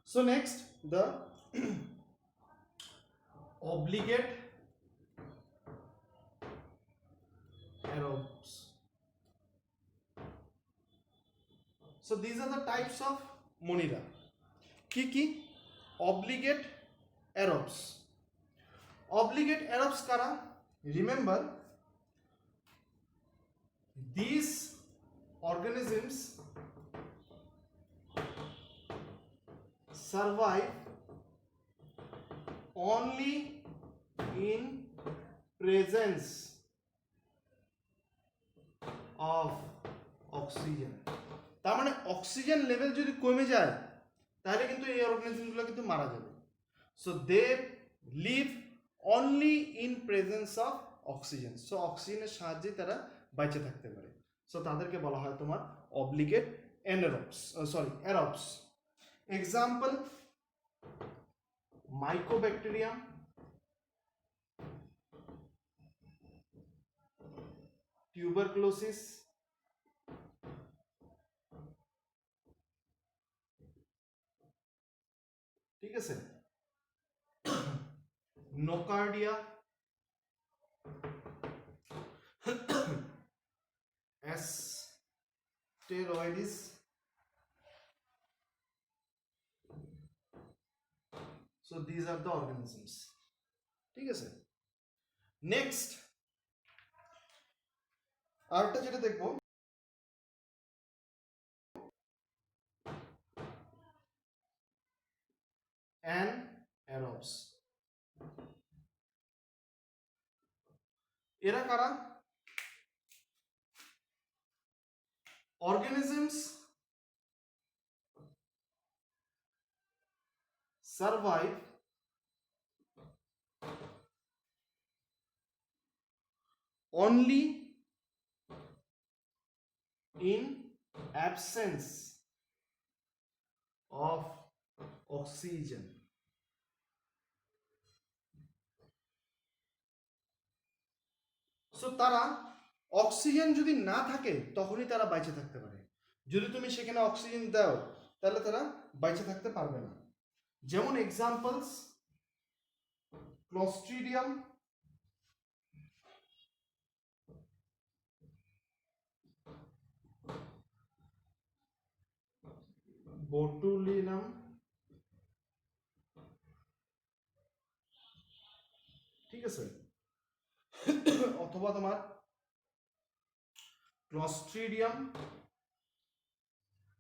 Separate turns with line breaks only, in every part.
So next, the obligate aerobes. So these are the types of monera. Ki obligate aerobes. Obligate aerobes kara, remember, these organisms survive only in presence of oxygen. তার মানে oxygen level যদি কমে যায় তাহলে কিন্তু এই অর্গানিজমগুলো কিন্তু মারা যাবে। So they live only in presence of oxygen. সো অক্সিজেনের সাহায্যে তারা বেঁচে থাকতে পারে। সো তাদেরকে বলা হয় তোমার অব্লিগেট অ্যারোবস। এক্সাম্পল, মাইকোব্যাকটেরিয়াম, টিউবারকুলোসিস, ঠিক আছে, Nocardia, অ্যাস্টেরয়েডিস, so these are the organisms, ঠিক আছে। নেক্সট আরেকটা যেটা দেখবো, অ্যানারোবস। এরা কারা? organisms survive only in absence of oxygen. So তারা অক্সিজেন যদি না থাকে তখনই তারা বেঁচে থাকতে পারে। যদি তুমি সেখানে অক্সিজেন দাও তাহলে তারা বেঁচে থাকতে পারবে না। যেমন এক্সাম্পলস, ক্লোস্ট্রিডিয়াম, বোটুলিনাম, ঠিক আছে, অথবা তোমার Clostridium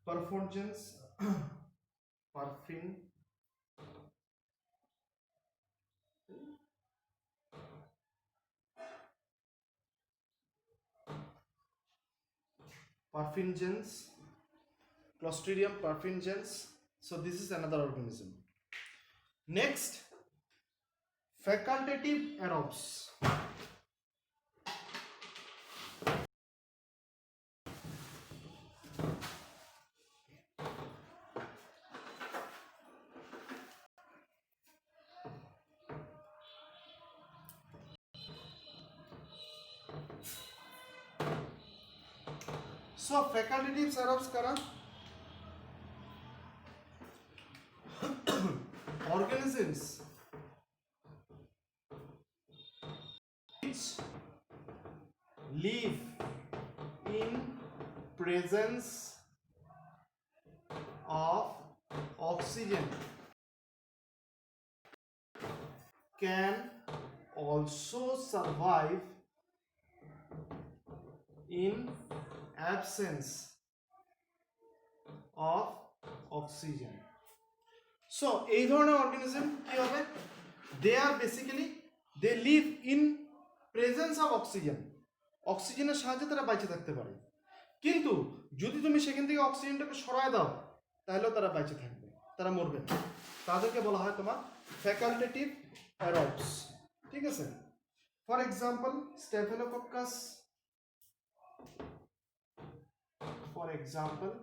পারফরজেন্স, পারফিন, perfringens, Clostridium perfringens. So this is another organism. Next, facultative aerobes. So facultative aerobes kara, organisms which live in presence of oxygen can also survive in absence of oxygen. So এই ধরনের organism কি হবে? They are basically they live in presence of oxygen. অক্সিজেনের সাহায্যে তারা বেঁচে থাকতে পারে, কিন্তু যদি তুমি সেখান থেকে অক্সিজেনটাকে সরায় দাও তাহলেও তারা বেঁচে থাকবে, তারা মরবে না। তাদেরকে বলা হয় তোমার ফ্যাকাল্টেটিভ অ্যারোবস, ঠিক আছে। For example, Staphylococcus, for example,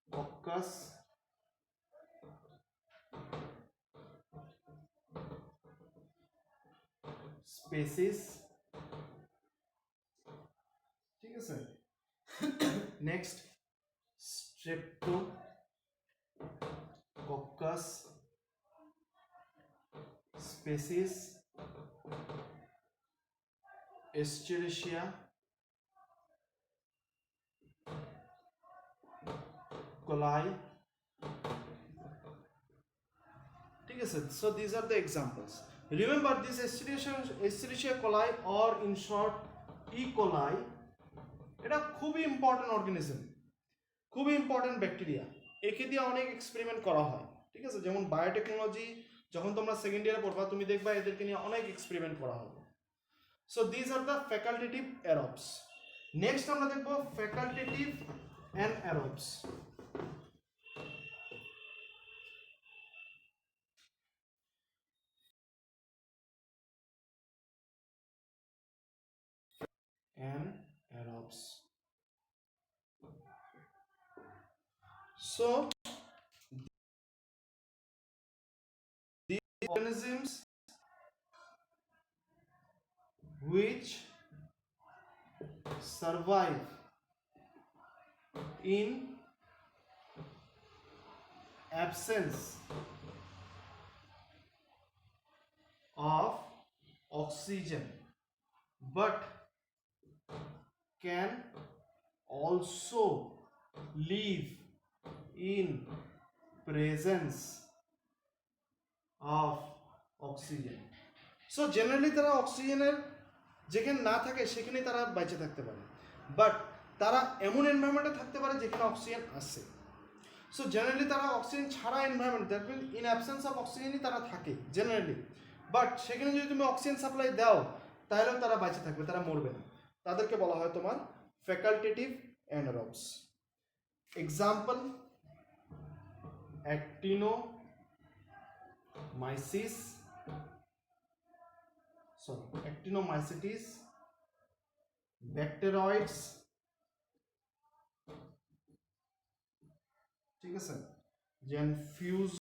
Staphylococcus, species, ঠিক আছে। Next Streptococcus species Escherichia coli. ঠিক আছে, so these are the examples. Remember this Escherichia coli or in short E. coli, এটা খুবই ইম্পর্টেন্ট অর্গানিজম, খুবই ইম্পর্টেন্ট ব্যাকটেরিয়া। একে দিয়ে অনেক এক্সপেরিমেন্ট করা হয়, ঠিক আছে। যেমন বায়োটেকনোলজি যখন তোমরা সেকেন্ড ইয়ারে পড়বা তুমি দেখবা এদেরকে নিয়ে অনেক এক্সপেরিমেন্ট করা হবে। So this are the facultative aerobes. Next আমরা দেখব facultative anaerobes. Anaerobes. So these organisms which survive in absence of oxygen but can also live in presence of oxygen. So generally তারা অক্সিজেনের যেখানে না থাকে সেখানে তারা বেঁচে থাকতে পারে, বাট তারা এমন এনভায়রনমেন্টে থাকতে পারে যেখানে অক্সিজেন আছে। সো জেনারেলি তারা অক্সিজেন ছাড়া environment, that mean in absence of অক্সিজেনই তারা থাকে জেনারেলি, বাট সেখানে যদি তুমি অক্সিজেন সাপ্লাই দাও তাহলেও তারা বেঁচে থাকবে, তারা মরবে না। তাদেরকে বলা হয় তোমার ফ্যাকাল্টেটিভ অ্যানারোবস। এক্সাম্পল actinomycetes, bacteroids, ঠিক আছে, যেন ফিউজো।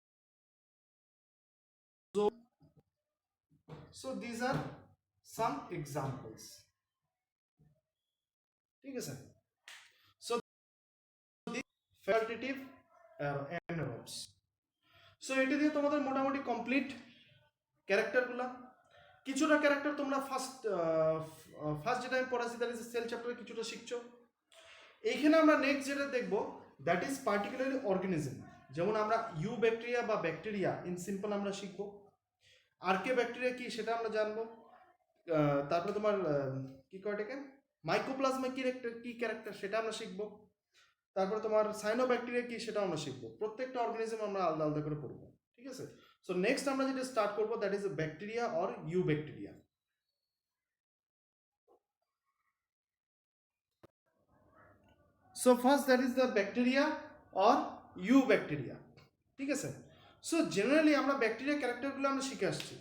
So these are some examples, ঠিক আছে। So the facultative anaerobes. So এটা দিয়ে তোমাদের মোটামুটি কমপ্লিট ক্যারেক্টারগুলা। কিছুটা ক্যারেক্টার তোমরা ফার্স্ট যেটা আমি পড়াচ্ছি দ্যাট ইজ সেল চ্যাপ্টারে কিছুটা শিখছো। এইখানে আমরা নেক্সট যেটা দেখবো দ্যাট ইজ পার্টিকুলারলি অর্গানিজম। যেমন আমরা ইউ ব্যাকটেরিয়া বা ব্যাকটেরিয়া ইন সিম্পল আমরা শিখবো, আর্কে ব্যাকটেরিয়া কি সেটা আমরা জানবো, তারপরে তোমার কি কয় এটাকে মাইক্রোপ্লাজমা কি ক্যারেক্টার সেটা আমরা শিখবো, তারপরে তোমার সাইনোব্যাকটেরিয়া কি সেটা আমরা শিখবো। প্রত্যেকটা অর্গানিজম আমরা আলাদা আলাদা করে পড়বো, ঠিক আছে। সো নেক্সট আমরা যেটা স্টার্ট করবো that is bacteria or eubacteria. So first that is the bacteria or eubacteria, ঠিক আছে। সো জেনারেলি আমরা ব্যাকটেরিয়া ক্যারেক্টারগুলো আমরা শিখে আসছি।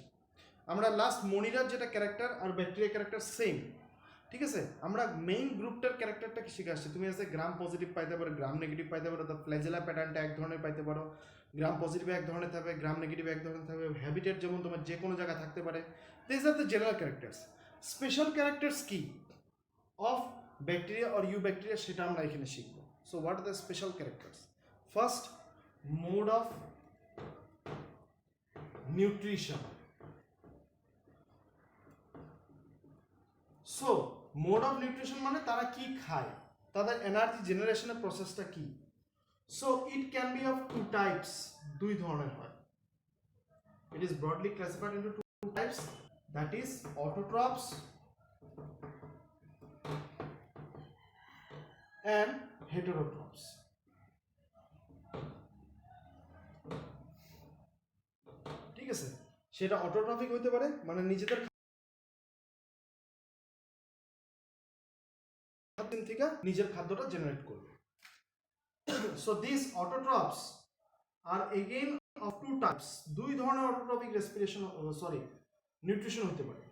আমরা লাস্ট মনিরার যেটা ক্যারেক্টার আর ব্যাকটেরিয়া ক্যারেক্টার সেম, ঠিক আছে। আমরা মেইন গ্রুপটার ক্যারেক্টারটাকে শিখে আসছি। তুমি এসে গ্রাম পজিটিভ পাইতে পারো, গ্রাম নেগেটিভ পাইতে পারো, দ্য ফ্ল্যাজেলা প্যাটার্নটা এক ধরনের পাইতে পারো, গ্রাম পজিটিভ এক ধরনের থাকবে, গ্রাম নেগেটিভ এক ধরনের থাকবে, হ্যাবিটেট যেমন তোমার যে কোনো জায়গায় থাকতে পারে। This are the general characters. Special characters কি of bacteria or eubacteria সেটা আমরা এখানে শিখবো। So what are the special characters? First, mode of nutrition. So mode of nutrition মানে তারা কি খায়, তাদের এনার্জি জেনারেশনের প্রসেসটা কি। So it can be of two types, দুই ধরনের হয়। It is broadly classified into two types, that is autotrophs and heterotrophs. ঠিক আছে, সেটা অটোট্রফিক হতে পারে মানে নিজেদের খাদ্য থেকে নিজের খাদ্যটা জেনারেট করবে। So this autotrophs are again of two types, দুই ধরনের অটোট্রফিক রেসপিরেশন সরি নিউট্রিশন হতে পারে।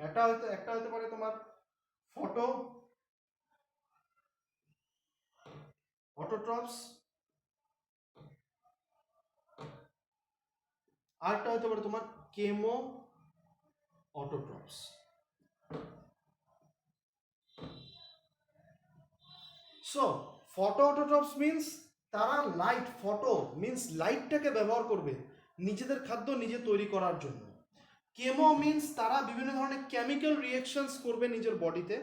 একটা হতে পারে তোমার ফটো অটোট্রফস, আরেকটা হতে পারে তোমার কেমো অটোট্রফস। সো ফটো অটোট্রপস মিন্স তারা লাইট, ফটো মিন্স লাইটটাকে ব্যবহার করবে নিজেদের খাদ্য নিজে তৈরি করার জন্য। কেমো মিন্স তারা বিভিন্ন ধরনের কেমিক্যাল রিয়াকশনস করবে নিজের বডিতে,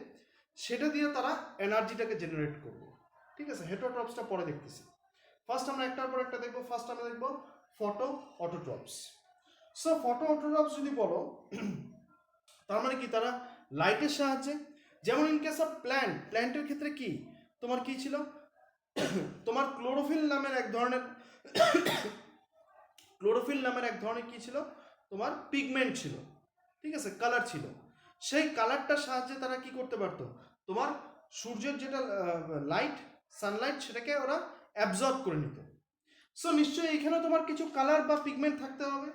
সেটা দিয়ে তারা এনার্জিটাকে জেনারেট করবে। ঠিক আছে, হেটারোট্রপসটা পরে দেখতেছি। ফার্স্ট আমরা একটার পর একটা দেখবো। ফার্স্ট আমরা দেখবো ফটো অটোট্রপস। সো ফটো অটোট্রপস যদি বলো তার মানে কি, তারা লাইটের সাহায্যে, যেমন ইন কেস অফ প্ল্যান্টের ক্ষেত্রে কি তোমার কি ছিল, তোমার ক্লোরোফিল নামের এক ধরনের কি ছিল, তোমার পিগমেন্ট ছিল, ঠিক আছে, কালার ছিল। সেই কালারটার সাহায্যে তারা কি করতে পারতো, তোমার সূর্যের যেটা লাইট, সানলাইট, সেটাকে ওরা অ্যাবজর্ব করে নিত। সো নিশ্চয়ই এখানে তোমার কিছু কালার বা পিগমেন্ট থাকতে হবে।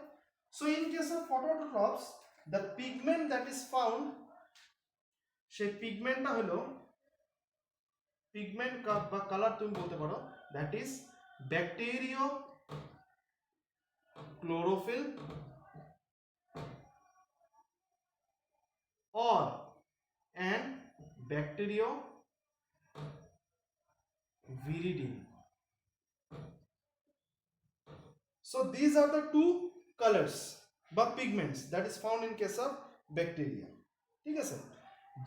So in case of phototrophs the pigment that is found, সেই পিগমেন্টটা হলো, পিগমেন্ট বা কালার তুমি বলতে পারো, that is bacterio chlorophyll or and bacterioviridin. So these are the two colors বা pigments that is found in case of bacteria. ঠিক আছে,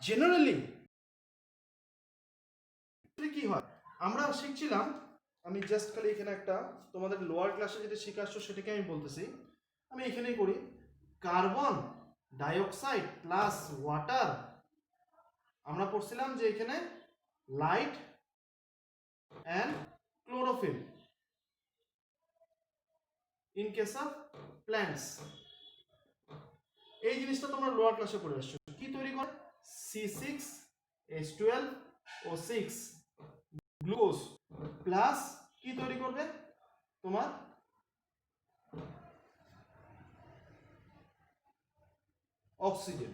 জেনারেলি কি হয় আমরা শিখছিলাম, আমি জাস্ট খালি এখানে একটা তোমাদের লোয়ার ক্লাসে যেটা শিখে আসছো সেটাকে আমি বলতেছি, আমি এখানেই করি। কার্বন ডাইঅক্সাইড প্লাস ওয়াটার, আমরা পড়ছিলাম যে এখানে light and chlorophyll in case of plants. এই জিনিসটা তোমরা লোয়ার ক্লাসে পড়ে আসছো। কি তৈরি করে, C6H12O6 গ্লুকোজ প্লাস কি তৈরি করবে, তোমার অক্সিজেন।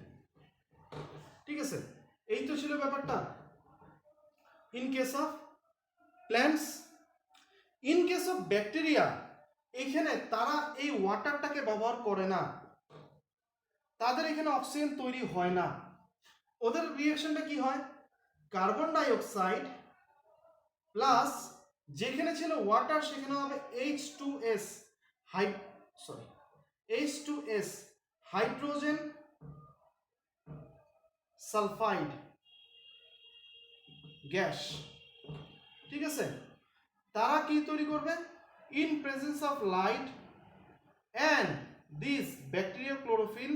ঠিক আছে, এই তো ছিল ব্যাপারটা in case of plants. In case of bacteria, এখানে তারা এই ওয়াটারটাকে ব্যবহার করে না, তাদের এখানে অক্সিজেন তৈরি হয় না। ওদের রিঅ্যাকশনটা কি হয়, কার্বন ডাইঅক্সাইড প্লাস যেখানে ছিল ওয়াটার সেখানে হবে H2S হাইড্রোজেন সালফাইড গ্যাস। ঠিক আছে, তারা কি তৈরি করবে, in presence of light and this bacteria chlorophyll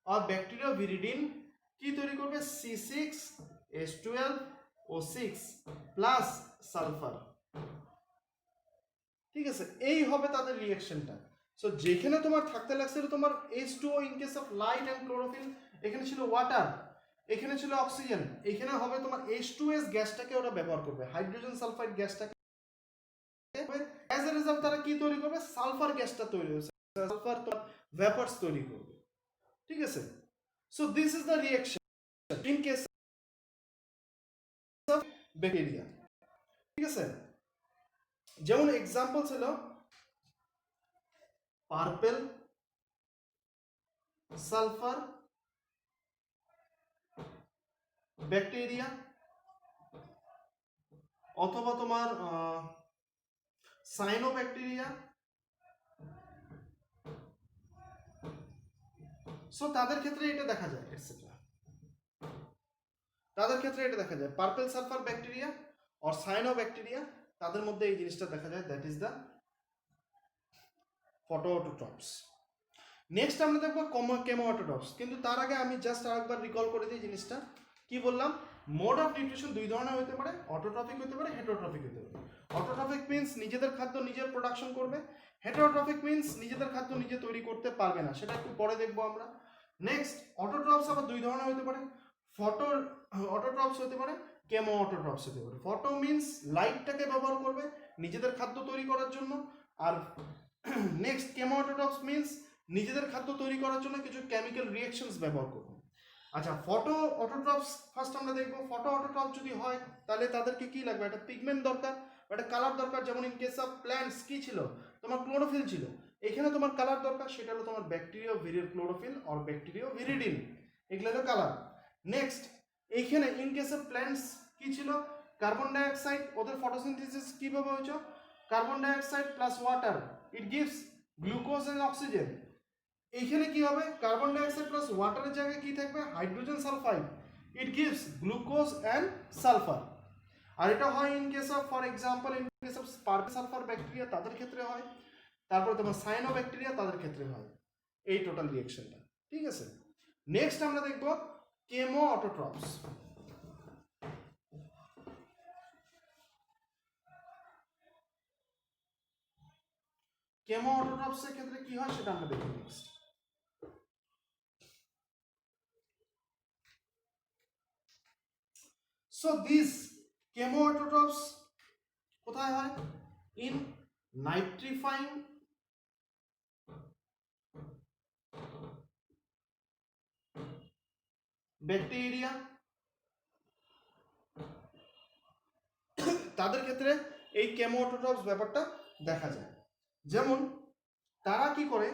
আর ব্যাকটেরিয়া ভিরিডিন কি তৈরি করবে, C6H12O6 প্লাস সালফার। ঠিক আছে, এই হবে তাদের রিঅ্যাকশনটা। সো যেখানে তোমার থাকতে লাগছিল তোমার H2O in case of light and chlorophyll, এখানে ছিল ওয়াটার, এখানে ছিল অক্সিজেন, এখানে হবে তোমার H2S গ্যাসটাকে ওরা ব্যবহার করবে, হাইড্রোজেন সালফাইড গ্যাসটাকে। অ্যাজ এ রেজাল্ট তারা কি তৈরি করবে, সালফার গ্যাসটা তৈরি হবে, সালফার ভেপারস তৈরি করবে। ঠিক আছে, so this is the reaction in case of bacteria. ঠিক আছে, যেমন এক্সাম্পল ছিল পার্পেল সালফার ব্যাকটেরিয়া, অথবা তোমার সাইনোব্যাকটেরিয়া। সো তাদের ক্ষেত্রে এটা দেখা যায়, এটসেট্রা, তাদের ক্ষেত্রে এটা দেখা যায় পার্পেল সালফার ব্যাকটেরিয়া আর সাইনোব্যাকটেরিয়া, তাদের মধ্যে এই জিনিসটা দেখা যায়, দ্যাট ইজ দ্য ফটোঅটোট্রপস। নেক্সট আমরা দেখবো কেমোঅটোট্রপস। কিন্তু তার আগে আমি জাস্ট আরেকবার রিকল করে দিই জিনিসটা। কি বললাম, মোড অফ নিউট্রিশন দুই ধরনের হতে পারে, অটোট্রফিক হতে পারে, হেটারোট্রফিক হতে পারে। অটোট্রফিক মিন্স নিজেদের খাদ্য নিজের প্রোডাকশন করবে, হেটারোট্রফিক মিন্স নিজেদের খাদ্য নিজে তৈরি করতে পারবে না, সেটা একটু পরে দেখবো আমরা। নেক্সট অটোট্রপস আবার দুই ধরনের হতে পারে, অটোট্রপস হতে পারে, কেমো অটোট্রপস হতে পারে। ফটো মিন্স লাইটটাকে ব্যবহার করবে নিজেদের খাদ্য তৈরি করার জন্য, আর নেক্সট কেমো অটোট্রপস মিন্স নিজেদের খাদ্য তৈরি করার জন্য কিছু কেমিক্যাল রিঅ্যাকশনস ব্যবহার করবে। আচ্ছা, ফটো অটোট্রপস ফার্স্ট আমরা দেখবো। ফটো অটোট্রপস যদি হয় তাহলে তাদেরকে কি লাগবে, একটা পিগমেন্ট দরকার, একটা কালার দরকার। যেমন ইন কেস অফ প্ল্যান্টস কি ছিল, তোমার ক্লোরোফিল ছিল, এখানে তোমার কালার দরকার, সেটা হলো তোমার ব্যাকটেরিয়া ক্লোরোফিল আর ব্যাকটেরিয়া ভিরিডিন, এগুলো হলো কালার। নেক্সট এইখানে ইন কেস অফ প্ল্যান্টস কি ছিল, কার্বন ডাইঅক্সাইড ওদের ফটোসিনথেসিস কিভাবে হয়েছে, carbon dioxide plus water it gives glucose and oxygen. এইখানে কি হবে, কার্বন ডাইঅক্সাইড প্লাস ওয়াটারের জায়গায় কি থাকবে, hydrogen sulphide, it gives glucose and sulphur. আর এটা হয় in case of, for example in case of purple sulphur bacteria তাদের ক্ষেত্রে হয়, তারপরে তোমার সায়ানো ব্যাকটেরিয়া তাদের ক্ষেত্রে হয় এই টোটাল রিঅ্যাকশনটা। ঠিক আছে, নেক্সট আমরা দেখব কেমো অটোট্রপস। কেমো অটোট্রপস এর ক্ষেত্রে কি হয় সেটা আমরা দেখব নেক্সট। সো দিস কেমো অটোট্রপস কোথায় হয়, ইন নাইট্রিফাইং ব্যাকটেরিয়া, তাদের ক্ষেত্রে এই কেমো অটোট্রপস ব্যাপারটা দেখা যায়। যেমন তারা কি করে,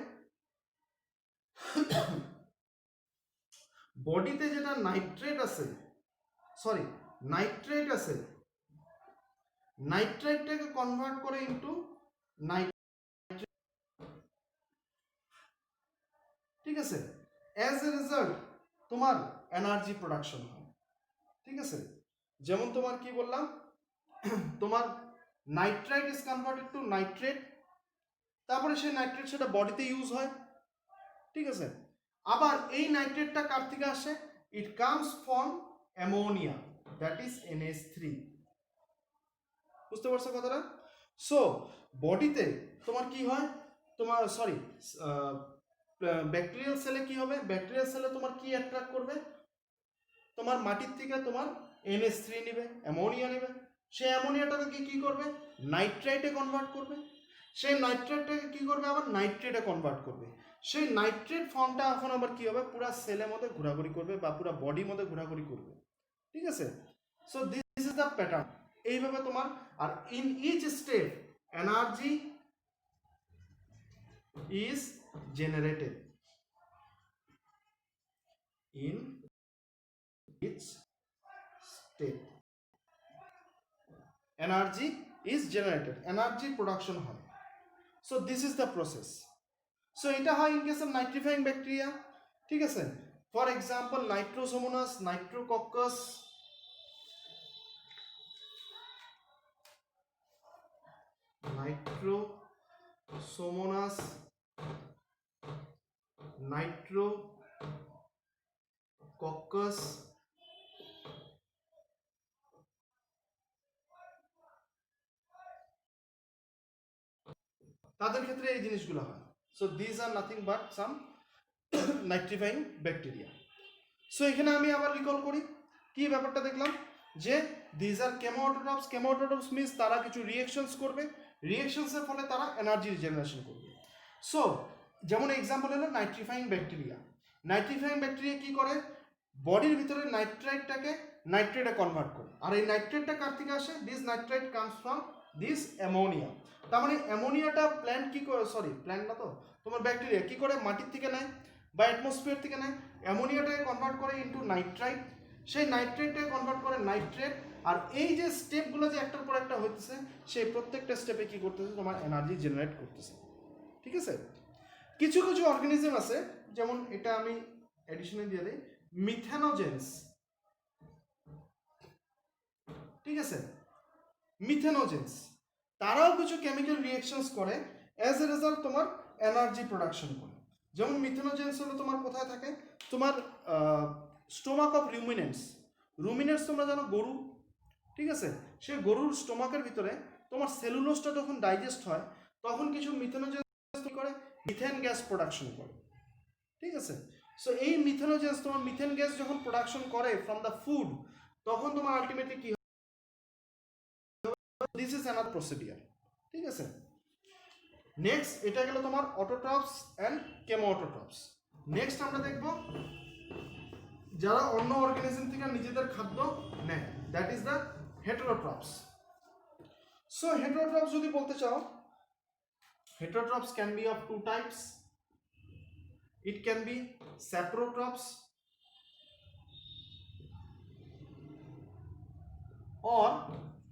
বডিতে যেটা নাইট্রেট আছে, সরি নাইট্রেট আছে, নাইট্রেটটাকে কনভার্ট করে ইনটু নাইট্রেট। ঠিক আছে, অ্যাজ এ রেজাল্ট তোমার এনার্জি প্রোডাকশন হয়। ঠিক আছে, যেমন তোমার কি বললাম, তোমার nitrite is converted to nitrate, তারপরে সেই নাইট্রেট সেটা বডিতে ইউজ হয়। ঠিক আছে, আবার এই নাইট্রেটটা কার থেকে আসে, it comes from ammonia, that is NH3। বুঝতে পারছো কথাটা? সো বডিতে তোমার কি হয়, তোমার সরি ব্যাকটেরিয়াল সেলে কি হবে, ব্যাকটেরিয়াল সেলে তোমার কি অ্যাট্রাক্ট করবে, তোমার মাটির থেকে তোমার NH3 নেবে, অ্যামোনিয়া নেবে, সেই অ্যামোনিয়াটাকে কি করবে, নাইট্রাইটে কনভার্ট করবে, সেই নাইট্রেটটাকে কি করবে, আবার নাইট্রেটে কনভার্ট করবে। সেই নাইট্রেট ফর্মটা এখন আবার কি হবে, পুরো সেলের মধ্যে ঘোরাঘুরি করবে বা পুরো বডির মধ্যে ঘোরাঘুরি করবে। ঠিক আছে, so this is the pattern. এইভাবে তোমার, আর in each step energy is generated, in each step energy is generated, energy production হয়। So this is the process. So এটা হয় in case of nitrifying bacteria. ঠিক আছে, for example Nitrosomonas, Nitrococcus, Nitrosomonas, Nitrococcus, তাদের ক্ষেত্রে এই জিনিসগুলো হয়। So this are nothing but some nitrifying bacteria. So এখানে আমি আবার রিকল করি কি ব্যাপারটা দেখলাম, যে this are chemoautotrophs, chemoautotrophs means তারা কিছু রিঅ্যাকশনস করবে, রিঅ্যাকশনসের ফলে তারা এনার্জি জেনারেশন করবে। সো যেমন এক্সাম্পল হলো নাইট্রিফাইং ব্যাকটেরিয়া। নাইট্রিফাইং ব্যাকটেরিয়া কি করে, বডির ভিতরে নাইট্রাইটটাকে নাইট্রেটে কনভার্ট করে, আর এই নাইট্রেটটা কার থেকে আসে, this nitrite comes from this ammonia. তার মানে অ্যামোনিয়াটা প্ল্যান্ট কি করে, সরি প্ল্যান্ট না তো, তোমার ব্যাকটেরিয়া কি করে, মাটির থেকে নেয় বা অ্যাটমসফিয়ার থেকে নেয়, অ্যামোনিয়াটাকে কনভার্ট করে ইনটু নাইট্রাইট, সেই নাইট্রেটটাকে কনভার্ট করে নাইট্রেট। আর এই যে স্টেপগুলো যে একটার পর একটা হইতেছে, সেই প্রত্যেকটা স্টেপে কি করতেছে, তোমার এনার্জি জেনারেট করতেছে। ঠিক আছে, কিছু কিছু অর্গানিজম আছে, যেমন এটা আমি এডিশনে দিয়ে দিই, মিথেনোজেন্স। ঠিক আছে, মিথেনোজেন্স তারাও কিছু কেমিক্যাল রিঅ্যাকশনস করে, অ্যাজ এ রেজাল্ট তোমার এনার্জি প্রোডাকশন করে। যেমন মিথেনোজেন্স হলো তোমার কোথায় থাকে, তোমার স্টোমাক অফ রুমিনেন্টস। রুমিনেন্টস তোমরা জানো গরু। ঠিক আছে, সেই গরুর স্টোমাকের ভিতরে তোমার সেলুলোজটা যখন ডাইজেস্ট হয়, তখন কিছু মিথেনোজেন্স করে মিথেন গ্যাস প্রোডাকশন করে। ঠিক আছে, সো এই মিথেনোজেন্স তোমার মিথেন গ্যাস যখন প্রোডাকশন করে ফ্রম দ্য ফুড, তখন তোমার আলটিমেটলি কি, দিস ইজ অ্যানাদার প্রসিডিয়ার। ঠিক আছে, নেক্সট এটা গেল তোমার অটোট্রপস অ্যান্ড কেমো অটোট্রপস। নেক্সট আমরা দেখব যারা অন্য অর্গানিজম থেকে নিজেদের খাদ্য নেয়, দ্যাট ইজ দ্য হেটারোট্রপস। সো হেটারোট্রপস যদি বলতে চাও, heterotrophs can be of two types. It can be saprotrophs or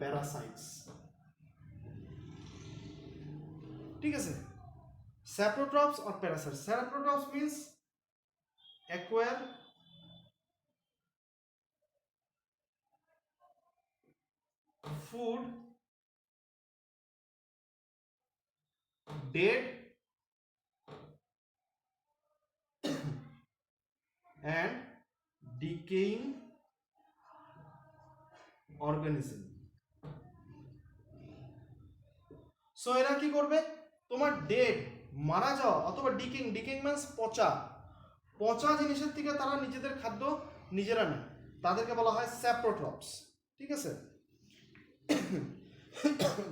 parasites. ঠিক আছে, saprotrophs or parasites. Saprotrophs means acquire food dead and decaying organism. So এরা কি করবে, তোমার ডেড মারা যাওয়া অথবা ডিকিং, ডিকিং মিন্স পচা, পচা জিনিসের থেকে তারা নিজেদের খাদ্য নিজেরা নেয়, তাদেরকে বলা হয় স্যাপ্রোট্রপস। ঠিক আছে,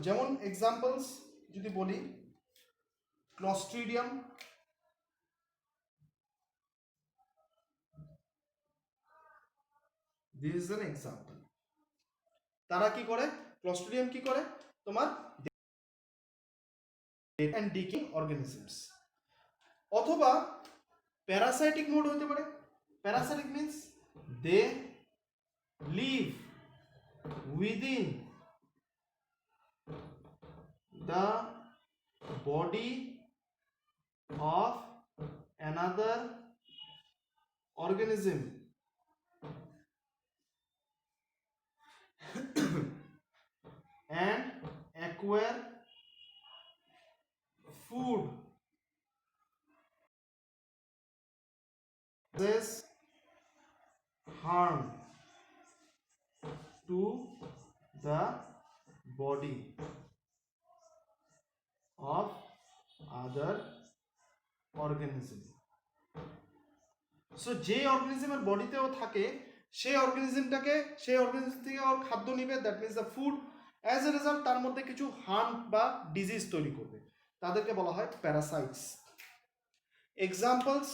যেমন এক্সাম্পলস যদি বলি, Clostridium, this is an example. তারা কি করে, ক্লস্ট্রিডিয়াম কি করে, তোমার dead and decaying organisms। অথবা প্যারাসাইটিক মোড হতে পারে। Parasitic means they live within the body of another organism and acquire food causes harm to the body of other organism। So যে অর্গানিজমের বডিতে ও থাকে সেই অর্গানিজমটাকে, সেই অর্গানিজম থেকে ওর খাদ্য নিবে, that means the food, as a result তার মধ্যে কিছু হার্ম বা ডিজিজ তৈরি করবে, তাদেরকে বলা হয় parasites. Examples,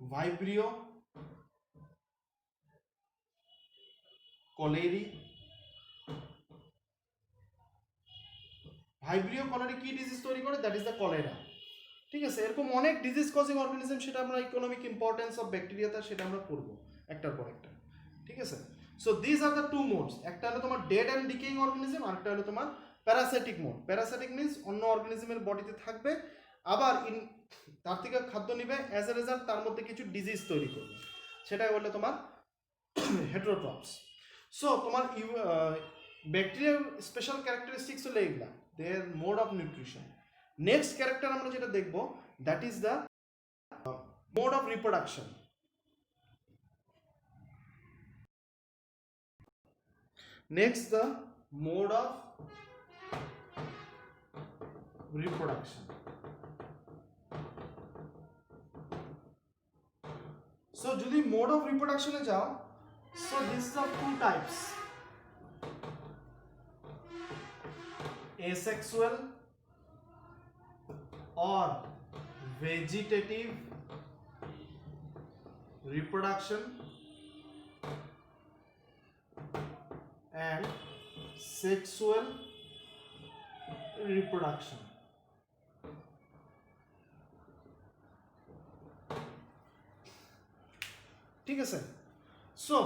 Vibrio, cholerae. Vibrio cholerae কি ডিজিজ তৈরি করে, দ্যাট ইজ দ্য কলেরা। ঠিক আছে, এরকম অনেক ডিজিজ কজিং অর্গানিজম, সেটা আমরা ইকোনমিক ইম্পর্টেন্স অফ ব্যাকটেরিয়াতে সেটা আমরা পড়বো একটার পর একটা। ঠিক আছে, so this are the two modes, একটা হলো তোমার ডেড অ্যান্ড ডিকেইং অর্গানিজম, আর একটা হলো তোমার প্যারাসাইটিক মোড। প্যারাসাইটিক মিন্স অন্য অর্গানিজমের বডিতে থাকবে, আবার তার থেকে খাদ্য নিবে, অ্যাজ এ রেজাল্ট তার মধ্যে কিছু ডিজিজ তৈরি করবে, সেটাই হলো তোমার হেটারোট্রপস। সো তোমার ব্যাকটেরিয়ার স্পেশাল ক্যারেক্টারিস্টিক্স হলো এগুলা, their mode of nutrition. Next character আমরা যেটা দেখব, that is the mode of reproduction. Next the mode of reproduction. So যদি মোড অফ রিপ্রোডাকশনে যাও, so this are two types, asexual or vegetative reproduction and sexual reproduction। ঠিক আছে, সো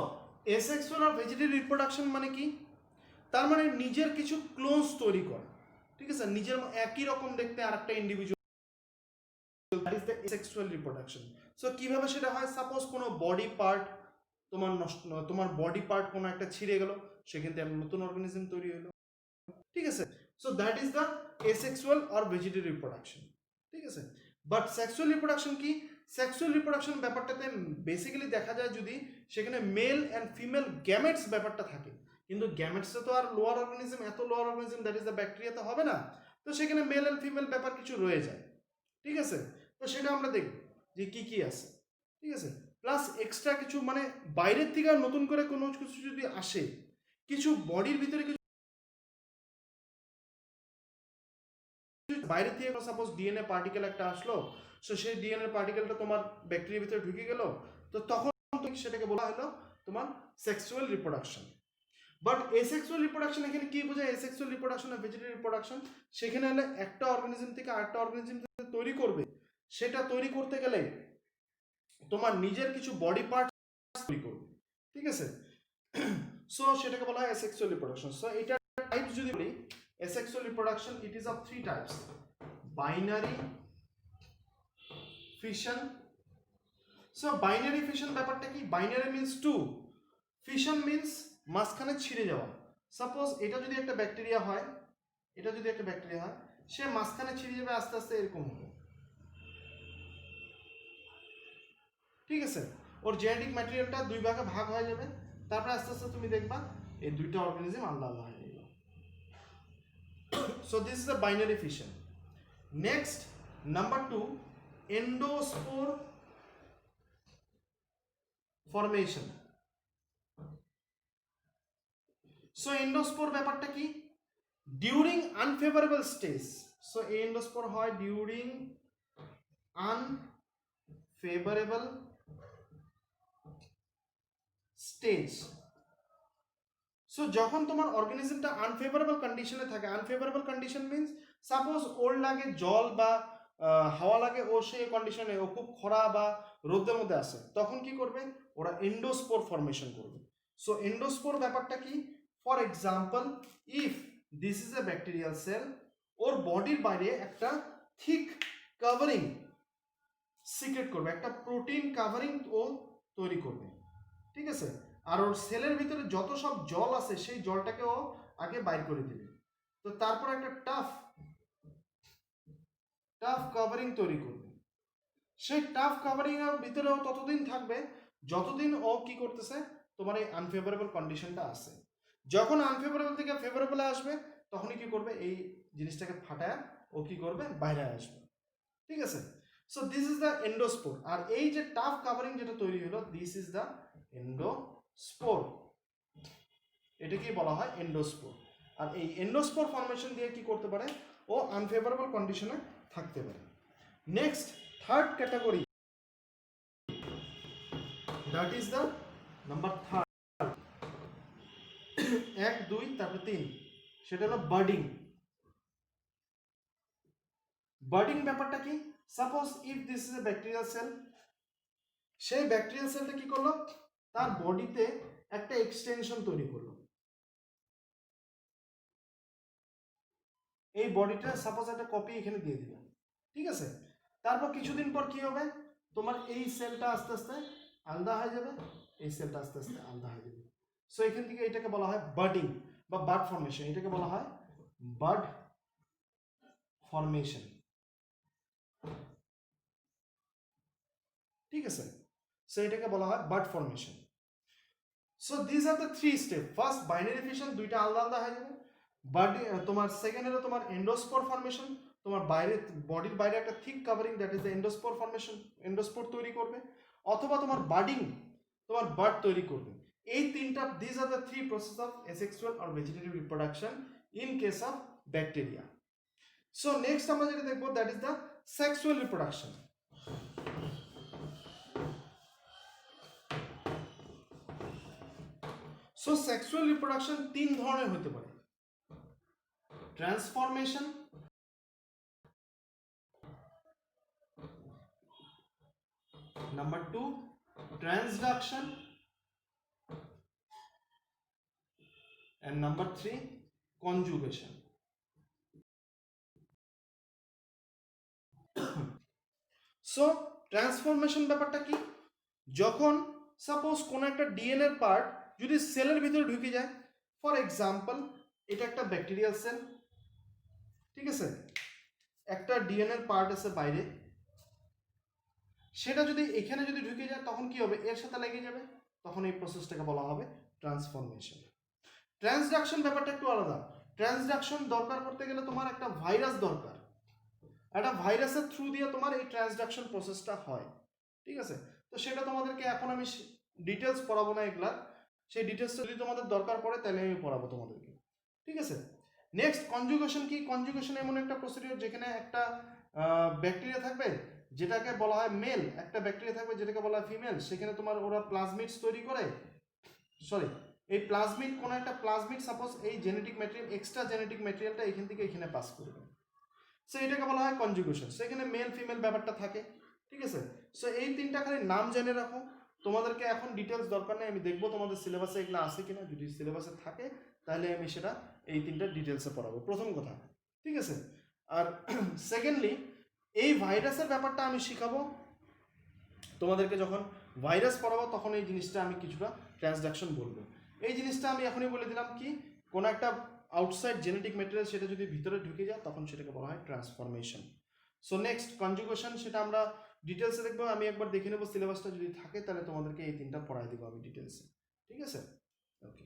asexual or vegetative reproduction মানে কি, তার মানে নিজের কিছু ক্লোনস তৈরি করে। ঠিক আছে, নিজের একই রকম দেখতে আরেকটা individual, that is the sexual reproduction. So কিভাবে সেটা হয়, সাপোজ কোনো বডি পার্ট তোমার নষ্ট, তোমার বডি পার্ট কোনো একটা ছিঁড়ে গেল, সেখান থেকে নতুন অর্গানিজম তৈরি হলো। ঠিক আছে, so that is the asexual or vegetative reproduction. ঠিক আছে, বাট সেক্সুয়াল রিপ্রোডাকশন কি, সেক্সুয়াল রিপ্রোডাকশন ব্যাপারটাতে বেসিক্যালি দেখা যায় যদি সেখানে মেল অ্যান্ড ফিমেল গ্যামেটস ব্যাপারটা থাকে, কিন্তু গ্যামেটসে তো আর লোয়ার অর্গানিজম, এত lower organism that is the bacteria তো হবে না, তো সেখানে মেল অ্যান্ড ফিমেল ব্যাপার কিছু রয়ে যায়। ঠিক আছে, তো সেটা আমরা দেখব যে কি কি আছে। ঠিক আছে, প্লাস এক্সট্রা কিছু মানে বাইরের থেকে নতুন করে কোনো কিছু যদি আসে, কিছু বডির ভিতরে কিছু বাইরে থেকে সাপোজ ডিএনএ পার্টিকেল একটা আসলো, সো সেই ডিএনএ পার্টিকেলটা তোমার ব্যাকটেরিয়ার ভিতরে ঢুকে গেল, তো তখন সেটাকে বলা হলো তোমার sexual reproduction. But asexual reproduction এখানে কি বোঝায়, এসেক্সুয়াল রিপ্রোডাকশন আর ভেজিটেটিভ রিপ্রোডাকশন, সেখানে হলে একটা অর্গানিজম থেকে আরেকটা অর্গানিজম তৈরি করবে, সেটা তৈরি করতে গেলে তোমার নিজের কিছু বডি পার্টস তৈরি করবে, ঠিক আছে। সো সেটাকে বলা হয় অ্যাসেক্সুয়াল রিপ্রোডাকশন। সো এটা টাইপস যদি বলি, asexual reproduction it is of 3 types: binary fission. So binary fission ব্যাপারটা কি? Binary means two, fission means মাঝখানে ছিঁড়ে যাওয়া। সাপোজ এটা যদি একটা ব্যাকটেরিয়া হয়, এটা যদি একটা ব্যাকটেরিয়া হয়, সে মাঝখানে ছিঁড়ে যাবে আস্তে আস্তে এরকম হবে, ঠিক আছে। ওর জেনেটিক ম্যাটেরিয়ালটা দুই ভাগে ভাগ হয়ে যাবে, তারপরে আস্তে আস্তে তুমি দেখবা এই দুইটা অর্গানিজম আলাদা আলাদা হয়ে গেল। So this is the binary fission. Next number 2, endospore formation. So endospore ব্যাপারটা কি? During unfavourable stage. So endospore হয় ডিউরিং আনফেভারেবল স্টেজ। সো যখন তোমার অর্গানিজমটা আনফেভারেবল কন্ডিশনে থাকে, আনফেভারেবল কন্ডিশন মিন্স সাপোজ ওর লাগে জল বা হাওয়া লাগে, ও সেই কন্ডিশনে ও খুব খরা বা রোদের মধ্যে আসে, তখন কি করবে? ওরা এন্ডোস্পোর ফরমেশন করবে। সো এন্ডোস্পোর ব্যাপারটা কি? For example, if this is a bacterial cell, ওর বডির বাইরে একটা থিক কাভারিং সিক্রেট করবে, একটা প্রোটিন কাভারিং ও তৈরি করবে, ঠিক আছে। আর ওর সেলের ভিতরে যত সব জল আছে সেই জলটাকে ও আগে বাইর করে দেবে। তো তারপর একটা টাফ কাভারিং তৈরি করবে। সেই টাফ কাভারিং এর ভিতরে ও ততদিন থাকবে যতদিন ও কি করতেছে, তোমার এই আনফেভারেবল কন্ডিশনটা আছে। যখন আনফেভারেবল থেকে ফেভারেবলে আসবে তখনই কি করবে? এই জিনিসটাকে ফাটায় ও কি করবে? বাইরে আসবে, ঠিক আছে। So this is the endospore. আর এই যে টাফ কাভারিং যেটা তৈরি হলো, দিস ইজ দ্য এন্ডোস্পোর। এটাকেই বলা হয় এন্ডোস্পোর। আর এই এন্ডোস্পোর ফরমেশন দিয়ে কি করতে পারে? ও আনফেভারেবল কন্ডিশনে থাকতে পারে। Next third category, that is the number third, 1 2 তারপর 3, সেটা হলো বার্ডিং। বার্ডিং ব্যাপারটা কি? Suppose if this is a bacterial sell, সেই ব্যাকটেরিয়াল সেলটা কি করলো? তার বডিতে একটা এক্সটেনশন তৈরি করলো। এই বডিটা সাপোজ একটা কপি এখানে দিয়ে দিলাম, ঠিক আছে। তারপর কিছুদিন পর কি হবে? তোমার এই সেলটা আস্তে আস্তে আলাদা হয়ে যাবে, এই সেলটা আস্তে আস্তে আলাদা হয়ে যাবে। সো এখান থেকে এটাকে বলা হয় বার্ডিং বা বাড ফর্মেশন। এটাকে বলা হয় বাড ফর্মেশন, ঠিক আছে। সো এটাকে বলা হয় bud formation. So this are the 3 step. First binary fission, দুইটা আলাদা আলাদা হয়ে যাবে। বার্ডিং, তোমার সেকেন্ড হলো তোমার এন্ডোস্পোর ফর্মেশন, তোমার বাইরে বডির বাইরে একটা thick covering, that is the endospore formation, endospore তৈরি করবে। অথবা তোমার বার্ডিং, তোমার বার্ড তৈরি করবে। এই তিনটা, this are the 3 process of asexual or vegetative reproduction in case of bacteria. So next আমরা যেটা দেখবো, that is the sexual reproduction. So sexual reproduction 3 ধরনের হতে পারে: transformation, number 2 transduction, and number 3 conjugation. So transformation ব্যাপারটা কি? যখন suppose কোনো একটা ডিএনএ পার্ট যদি সেলের ভিতরে ঢুকে যায়, ফর এক্সাম্পল এটা একটা ব্যাকটেরিয়াল সেল, ঠিক আছে, একটা ডিএনএ পার্ট আছে বাইরে, সেটা যদি এখানে যদি ঢুকে যায় তখন কি হবে? এর সাথে লেগে যাবে, তখন এই প্রসেসটাকে বলা হবে ট্রান্সফরমেশন। ট্রান্সডাকশন ব্যাপারটা একটু আলাদা। ট্রান্সডাকশন দরকার করতে গেলে তোমার একটা ভাইরাস দরকার, একটা ভাইরাসের থ্রু দিয়ে তোমার এই ট্রান্সডাকশন প্রসেসটা হয়, ঠিক আছে। তো সেটা তোমাদেরকে এখন আমি ডিটেলস পড়াবো না এগুলা, সেই ডিটেলসটা যদি তোমাদের দরকার পড়ে তাহলে আমি পড়াবো তোমাদেরকে, ঠিক আছে। নেক্সট কনজুগেশন কি? কনজুগেশন এমন একটা প্রসিডিওর যেখানে একটা ব্যাকটেরিয়া থাকবে যেটাকে বলা হয় মেল, একটা ব্যাকটেরিয়া থাকবে যেটাকে বলা হয় ফিমেল। সেখানে তোমার ওরা প্লাজমিডস তৈরি করে, সরি, এই প্লাজমিড, কোনো একটা প্লাজমিড সাপোজ এই জেনেটিক ম্যাটেরিয়াল, এক্সট্রা জেনেটিক ম্যাটেরিয়ালটা এখান থেকে এখানে পাস করবে। সো এটাকে বলা হয় কনজুগেশন। সেখানে মেল ফিমেল ব্যাপারটা থাকে, ঠিক আছে। সো এই তিনটা খালি নাম জেনে রাখো, তোমাদেরকে এখন ডিটেলস দরকার নেই, আমি দেখবো তোমাদের সিলেবাসে এগুলো আছে কিনা, যদি সিলেবাসে থাকে তাহলে আমি সেটা এই তিনটা ডিটেলসে পড়াবো, প্রথম কথা, ঠিক আছে। আর সেকেন্ডলি এই ভাইরাসের ব্যাপারটা আমি শিখাবো তোমাদেরকে, যখন ভাইরাস পড়াবো তখন এই জিনিসটা আমি কিছুটা ট্রান্সডাকশন বলবো। এই জিনিসটা আমি এখনই বলে দিলাম কি, কোনো একটা আউটসাইড জেনেটিক ম্যাটেরিয়াল সেটা যদি ভিতরে ঢুকে যায় তখন সেটাকে বলা হয় ট্রান্সফরমেশন। সো নেক্সট কনজুগেশন, সেটা আমরা ডিটেলসে দেখবো। আমি একবার দেখে নেবো সিলেবাসটা, যদি থাকে তাহলে তোমাদেরকে এই তিনটা পড়াই দেবো আমি ডিটেলসে, ঠিক আছে, ওকে।